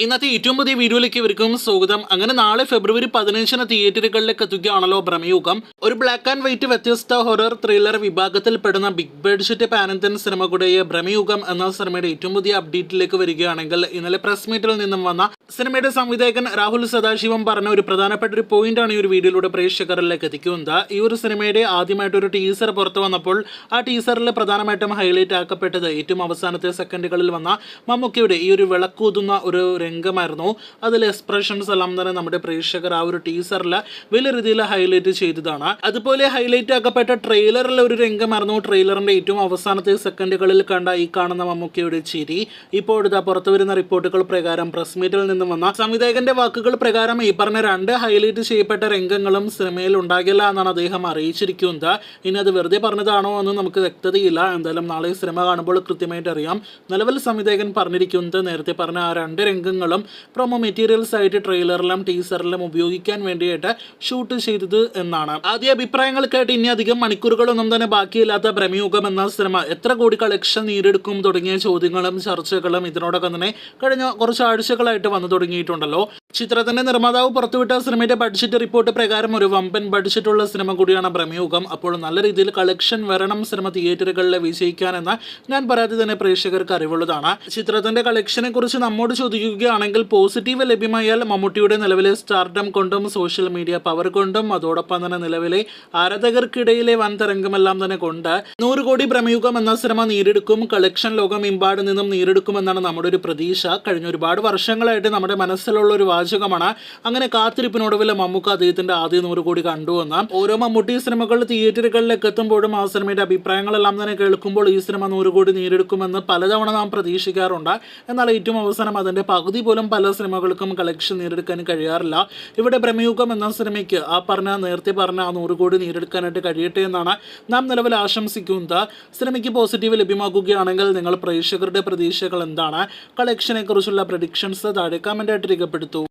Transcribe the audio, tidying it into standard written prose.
ഇന്നത്തെ ഏറ്റവും പുതിയ വീഡിയോയിലേക്ക് ഇവർക്കും സ്വാഗതം. അങ്ങനെ നാളെ ഫെബ്രുവരി 15 തിയേറ്ററുകളിലേക്ക് എത്തുകയാണല്ലോ ബ്രഹ്മയുഗം. ഒരു ബ്ലാക്ക് ആൻഡ് വൈറ്റ് വ്യത്യസ്ത ഹൊറർ ത്രില്ലർ വിഭാഗത്തിൽപ്പെടുന്ന ബിഗ് ബഡ്ജറ്റ് പാനന്തൻ സിനിമ കൂടെ ബ്രഹ്മയുഗം എന്ന സിനിമയുടെ ഏറ്റവും പുതിയ അപ്ഡേറ്റിലേക്ക് വരികയാണെങ്കിൽ ഇന്നലെ പ്രസ് മീറ്റിൽ നിന്നും വന്ന സിനിമയുടെ സംവിധായകൻ രാഹുൽ സദാശിവം പറഞ്ഞ ഒരു പ്രധാനപ്പെട്ട ഒരു പോയിന്റാണ് ഈ ഒരു വീഡിയോയിലൂടെ പ്രേക്ഷകരിലേക്ക് എത്തിക്കുന്നത്. ഈ ഒരു സിനിമയുടെ ആദ്യമായിട്ടൊരു ടീസർ പുറത്തു വന്നപ്പോൾ ആ ടീസറിൽ പ്രധാനമായിട്ടും ഹൈലൈറ്റ് ആക്കപ്പെട്ടത് ഏറ്റവും അവസാനത്തെ സെക്കൻഡുകളിൽ വന്ന മമ്മൂക്കയുടെ ഈ ഒരു വിളക്കൂതുന്ന ഒരു രംഗമായിരുന്നു. അതിൽ എക്സ്പ്രഷൻസ് എല്ലാം തന്നെ നമ്മുടെ പ്രേക്ഷകർ ആ ഒരു ടീസറിൽ വലിയ രീതിയിൽ ഹൈലൈറ്റ് ചെയ്തതാണ്. അതുപോലെ ഹൈലൈറ്റ് ആക്കപ്പെട്ട ട്രെയിലറിലെ ഒരു രംഗമായിരുന്നു ട്രെയിലറിന്റെ ഏറ്റവും അവസാനത്തെ സെക്കൻഡുകളിൽ കണ്ട ഈ കാണുന്ന മമ്മൂക്കയുടെ ചിരി. ഇപ്പോൾ ഇതാ പുറത്തു വരുന്ന റിപ്പോർട്ടുകൾ പ്രകാരം പ്രസ് മീറ്റിൽ നിന്നും വന്ന സംവിധായകന്റെ വാക്കുകൾ പ്രകാരം ഈ പറഞ്ഞ 2 ഹൈലൈറ്റ് ചെയ്യപ്പെട്ട രംഗങ്ങളും സിനിമയിൽ ഉണ്ടാകില്ല എന്നാണ് അദ്ദേഹം അറിയിച്ചിരിക്കുന്നത്. ഇനി അത് വെറുതെ പറഞ്ഞതാണോ എന്ന് നമുക്ക് വ്യക്തതയില്ല. എന്തായാലും നാളെ സിനിമ കാണുമ്പോൾ കൃത്യമായിട്ട് അറിയാം. നിലവിൽ സംവിധായകൻ പറഞ്ഞിരിക്കുന്നത് നേരത്തെ പറഞ്ഞ ആ 2 രംഗങ്ങളും പ്രൊമോ മെറ്റീരിയൽസ് ആയിട്ട് ട്രെയിലറിലും ടീസറിലും ഉപയോഗിക്കാൻ വേണ്ടിയിട്ട് ഷൂട്ട് ചെയ്തത് എന്നാണ്. ആദ്യ അഭിപ്രായങ്ങൾക്കായിട്ട് ഇനി അധികം മണിക്കൂറുകളൊന്നും തന്നെ ബാക്കിയില്ലാത്ത ബ്രഹ്മയുഗം എന്ന സിനിമ എത്ര കോടി കളക്ഷൻ നേടിയെടുക്കും തുടങ്ങിയ ചോദ്യങ്ങളും ചർച്ചകളും ഇതിനോടൊപ്പം തന്നെ കഴിഞ്ഞ കുറച്ച് ആഴ്ചകളായിട്ട് വന്നു തുടങ്ങിയിട്ടുണ്ടല്ലോ. ചിത്രത്തിന്റെ നിർമ്മാതാവ് പുറത്തുവിട്ട സിനിമയുടെ ബഡ്ജറ്റ് റിപ്പോർട്ട് പ്രകാരം ഒരു വമ്പൻ ബഡ്ജറ്റുള്ള സിനിമ കൂടിയാണ് ബ്രഹ്മയുഗം. അപ്പോൾ നല്ല രീതിയിൽ കളക്ഷൻ വരണം സിനിമ തിയേറ്ററുകളിൽ വിജയിക്കാനെന്ന് ഞാൻ പറയാതെ തന്നെ പ്രേക്ഷകർക്ക് അറിവുള്ളതാണ്. ചിത്രത്തിന്റെ കളക്ഷനെ കുറിച്ച് നമ്മോട് ചോദിക്കുകയാണെങ്കിൽ പോസിറ്റീവ് ലഭ്യമായാൽ മമ്മൂട്ടിയുടെ നിലവിലെ സ്റ്റാർഡം കൊണ്ടും സോഷ്യൽ മീഡിയ പവർ കൊണ്ടും അതോടൊപ്പം തന്നെ നിലവിലെ ആരാധകർക്കിടയിലെ വൻ തരംഗമെല്ലാം തന്നെ കൊണ്ട് 100 കോടി ബ്രഹ്മയുഗം എന്ന സിനിമ നേടിയെടുക്കും. കളക്ഷൻ ലോകമെമ്പാട് നിന്നും നേടിയെടുക്കുമെന്നാണ് നമ്മുടെ ഒരു പ്രതീക്ഷ. കഴിഞ്ഞ ഒരുപാട് വർഷങ്ങളായിട്ട് നമ്മുടെ മനസ്സിലുള്ള ഒരു വാചകമാണ്. അങ്ങനെ കാത്തിരിപ്പിനൊടുവിൽ മമ്മൂക്ക അദ്ദേഹത്തിന്റെ ആദ്യ 100 കോടി കണ്ടുവെന്ന്. ഓരോ മമ്മൂട്ടി സിനിമകൾ തിയേറ്ററുകളിലേക്ക് എത്തുമ്പോഴും ആ സിനിമയുടെ അഭിപ്രായങ്ങളെല്ലാം തന്നെ കേൾക്കുമ്പോൾ ഈ സിനിമ 100 കോടി നേടിയെടുക്കുമെന്ന് പലതവണ നാം പ്രതീക്ഷിക്കാറുണ്ട്. എന്നാൽ ഏറ്റവും അവസാനം അതിന്റെ പകുതി പോലും പല സിനിമകൾക്കും കളക്ഷൻ നേടിയെടുക്കാൻ കഴിയാറില്ല. ഇവിടെ ബ്രഹ്മയുഗം എന്ന സിനിമയ്ക്ക് നേരത്തെ പറഞ്ഞ 100 കോടി നേടിയെടുക്കാനായിട്ട് കഴിയട്ടെ എന്നാണ് നാം നിലവിൽ ആശംസിക്കുന്നത്. സിനിമയ്ക്ക് പോസിറ്റീവ് ലഭ്യമാക്കുകയാണെങ്കിൽ നിങ്ങൾ പ്രേക്ഷകരുടെ പ്രതീക്ഷകൾ എന്താണ്? കളക്ഷനെ കുറിച്ചുള്ള പ്രഡിക്ഷൻസ് താഴെ കമന്റായിട്ട് രേഖപ്പെടുത്തൂ.